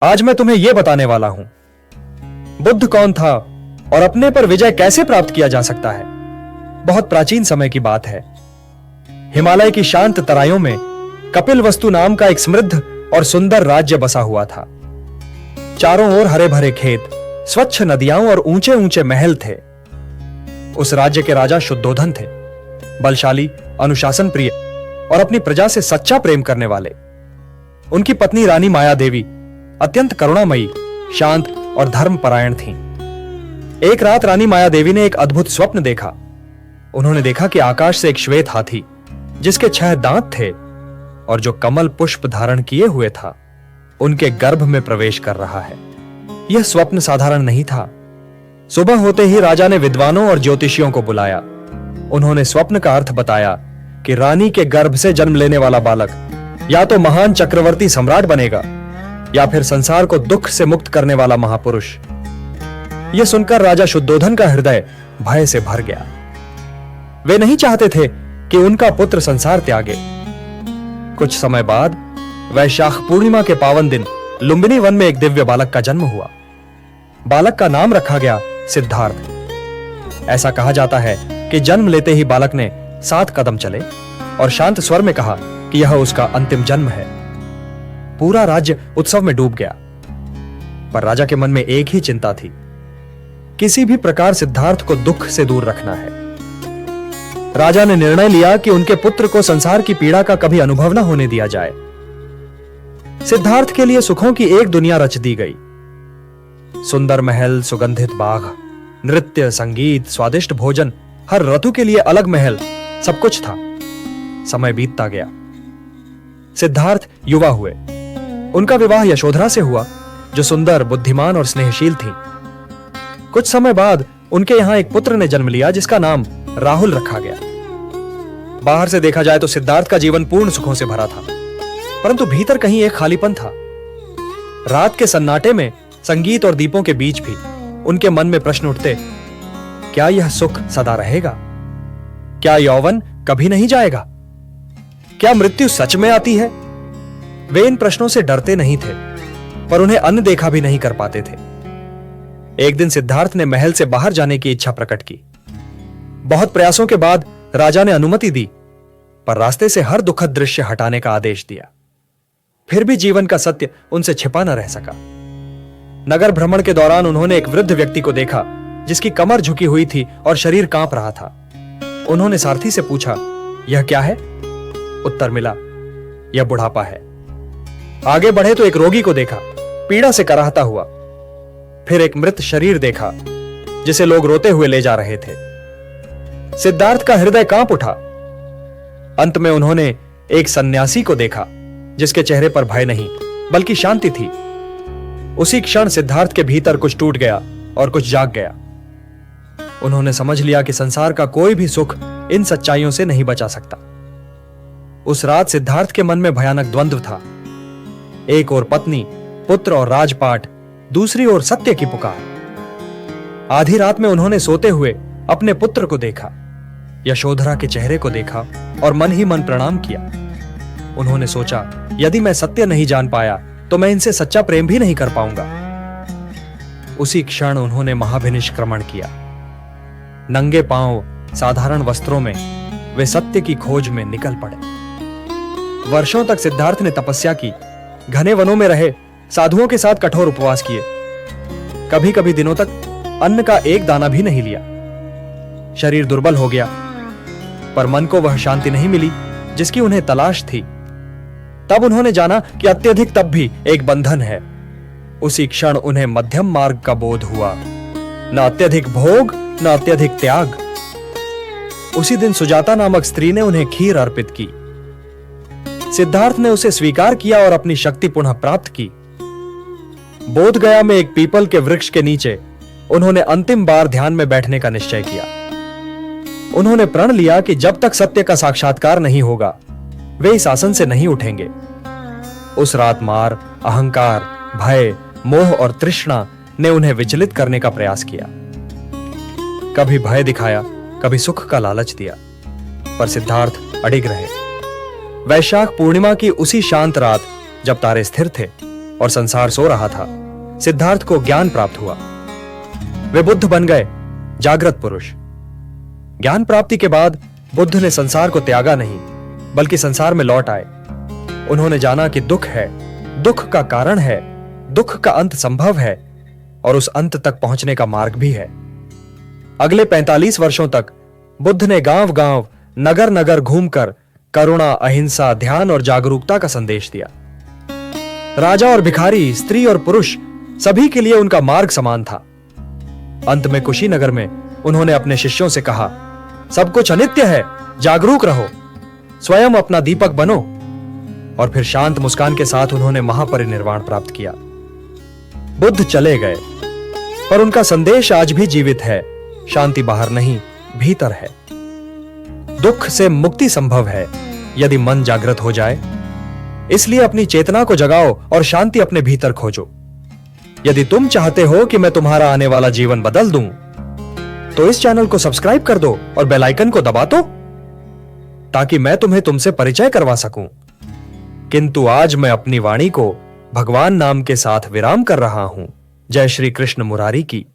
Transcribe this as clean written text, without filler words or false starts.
आज मैं तुम्हें यह बताने वाला हूं, बुद्ध कौन था और अपने पर विजय कैसे प्राप्त किया जा सकता है। बहुत प्राचीन समय की बात है। हिमालय की शांत तराइयों में कपिलवस्तु नाम का एक समृद्ध और सुंदर राज्य बसा हुआ था। चारों ओर हरे भरे खेत, स्वच्छ नदियां और ऊंचे ऊंचे महल थे। उस राज्य के राजा शुद्धोधन थे, बलशाली, अनुशासन प्रिय और अपनी प्रजा से सच्चा प्रेम करने वाले। उनकी पत्नी रानी माया देवी अत्यंत करुणामयी, शांत और धर्मपरायण थीं। एक रात रानी माया देवी ने एक अद्भुत स्वप्न देखा। उन्होंने देखा कि आकाश से एक श्वेत हाथी, जिसके 6 दांत थे और जो कमल पुष्प धारण किए हुए था, उनके गर्भ में प्रवेश कर रहा है। यह स्वप्न साधारण नहीं था। सुबह होते ही राजा ने विद्वानों और ज्योतिषियों को बुलाया। उन्होंने स्वप्न का अर्थ बताया कि रानी के गर्भ से जन्म लेने वाला बालक या तो महान चक्रवर्ती सम्राट बनेगा या फिर संसार को दुख से मुक्त करने वाला महापुरुष। यह सुनकर राजा शुद्धोधन का हृदय भय से भर गया। वे नहीं चाहते थे कि उनका पुत्र संसार त्यागे। कुछ समय बाद वैशाख पूर्णिमा के पावन दिन लुंबिनी वन में एक दिव्य बालक का जन्म हुआ। बालक का नाम रखा गया सिद्धार्थ। ऐसा कहा जाता है कि जन्म लेते ही बालक ने 7 कदम चले और शांत स्वर में कहा कि यह उसका अंतिम जन्म है। पूरा राज्य उत्सव में डूब गया, पर राजा के मन में एक ही चिंता थी, किसी भी प्रकार सिद्धार्थ को दुख से दूर रखना है। राजा ने निर्णय लिया कि उनके पुत्र को संसार की पीड़ा का कभी अनुभव न होने दिया जाए। सिद्धार्थ के लिए सुखों की एक दुनिया रच दी गई। सुंदर महल, सुगंधित बाग, नृत्य, संगीत, स्वादिष्ट भोजन, हर ऋतु के लिए अलग महल, सब कुछ था। समय बीतता गया। सिद्धार्थ युवा हुए। उनका विवाह यशोधरा से हुआ, जो सुंदर, बुद्धिमान और स्नेहशील थी। कुछ समय बाद उनके यहां एक पुत्र ने जन्म लिया, जिसका नाम राहुल रखा गया। बाहर से देखा जाए तो सिद्धार्थ का जीवन पूर्ण सुखों से भरा था, परंतु भीतर कहीं एक खालीपन था। रात के सन्नाटे में, संगीत और दीपों के बीच भी उनके मन में प्रश्न उठते, क्या यह सुख सदा रहेगा? क्या यौवन कभी नहीं जाएगा? क्या मृत्यु सच में आती है? वे इन प्रश्नों से डरते नहीं थे, पर उन्हें अनदेखा भी नहीं कर पाते थे। एक दिन सिद्धार्थ ने महल से बाहर जाने की इच्छा प्रकट की। बहुत प्रयासों के बाद राजा ने अनुमति दी, पर रास्ते से हर दुखद दृश्य हटाने का आदेश दिया। फिर भी जीवन का सत्य उनसे छिपा न रह सका। नगर भ्रमण के दौरान उन्होंने एक वृद्ध व्यक्ति को देखा, जिसकी कमर झुकी हुई थी और शरीर कांप रहा था। उन्होंने सारथी से पूछा, यह क्या है? उत्तर मिला, यह बुढ़ापा है। आगे बढ़े तो एक रोगी को देखा, पीड़ा से कराहता हुआ। फिर एक मृत शरीर देखा, जिसे लोग रोते हुए ले जा रहे थे। सिद्धार्थ का हृदय कांप उठा। अंत में उन्होंने एक सन्यासी को देखा, जिसके चेहरे पर भय नहीं बल्कि शांति थी। उसी क्षण सिद्धार्थ के भीतर कुछ टूट गया और कुछ जाग गया। उन्होंने समझ लिया कि संसार का कोई भी सुख इन सच्चाइयों से नहीं बचा सकता। उस रात सिद्धार्थ के मन में भयानक द्वंद्व था। एक ओर पत्नी, पुत्र और राजपाट, दूसरी ओर सत्य की पुकार। आधी रात में उन्होंने सोते हुए अपने पुत्र को देखा, यशोधरा के चेहरे को देखा और मन ही मन प्रणाम किया। उन्होंने सोचा, यदि मैं सत्य नहीं जान पाया तो मैं इनसे सच्चा प्रेम भी नहीं कर पाऊंगा। उसी क्षण उन्होंने महाभिनिष्क्रमण किया। नंगे पांव, साधारण वस्त्रों में वे सत्य की खोज में निकल पड़े। वर्षों तक सिद्धार्थ ने तपस्या की, घने वनों में रहे, साधुओं के साथ कठोर उपवास किए। कभी कभी दिनों तक अन्न का एक दाना भी नहीं लिया। शरीर दुर्बल हो गया, पर मन को वह शांति नहीं मिली जिसकी उन्हें तलाश थी। तब उन्होंने जाना कि अत्यधिक तप भी एक बंधन है। उसी क्षण उन्हें मध्यम मार्ग का बोध हुआ, न अत्यधिक भोग न अत्यधिक त्याग। उसी दिन सुजाता नामक स्त्री ने उन्हें खीर अर्पित की। सिद्धार्थ ने उसे स्वीकार किया और अपनी शक्ति पुनः प्राप्त की। बोध गया में एक पीपल के वृक्ष के नीचे उन्होंने अंतिम बार ध्यान में बैठने का निश्चय किया। उन्होंने प्रण लिया कि जब तक सत्य का साक्षात्कार नहीं होगा, वे इस आसन से नहीं उठेंगे। उस रात मार, अहंकार, भय, मोह और तृष्णा ने उन्हें विचलित करने का प्रयास किया। कभी भय दिखाया, कभी सुख का लालच दिया, पर सिद्धार्थ अडिग रहे। वैशाख पूर्णिमा की उसी शांत रात, जब तारे स्थिर थे, और संसार सो रहा था, सिद्धार्थ को ज्ञान प्राप्त हुआ। वे बुद्ध बन गए, जागृत पुरुष। ज्ञान प्राप्ति के बाद बुद्ध ने संसार को त्यागा नहीं, बल्कि संसार में लौट आए। उन्होंने जाना कि दुख है, दुख का कारण है, दुख का अंत संभव है और उस अंत तक पहुंचने का मार्ग भी है। अगले 45 वर्षों तक बुद्ध ने गांव-गांव, नगर-नगर घूमकर करुणा, अहिंसा, ध्यान और जागरूकता का संदेश दिया। राजा और भिखारी, स्त्री और पुरुष, सभी के लिए उनका मार्ग समान था। अंत में कुशीनगर में उन्होंने अपने शिष्यों से कहा, सब कुछ अनित्य है, जागरूक रहो, स्वयं अपना दीपक बनो। और फिर शांत मुस्कान के साथ उन्होंने महापरिनिर्वाण प्राप्त किया। बुद्ध चले गए, पर उनका संदेश आज भी जीवित है। शांति बाहर नहीं, भीतर है। दुख से मुक्ति संभव है यदि मन जागृत हो जाए। इसलिए अपनी चेतना को जगाओ और शांति अपने भीतर खोजो। यदि तुम चाहते हो कि मैं तुम्हारा आने वाला जीवन बदल दूं, तो इस चैनल को सब्सक्राइब कर दो और बेल आइकन को दबा दो, ताकि मैं तुम्हें तुमसे परिचय करवा सकूं। किंतु आज मैं अपनी वाणी को भगवान नाम के साथ विराम कर रहा हूं। जय श्री कृष्ण मुरारी की।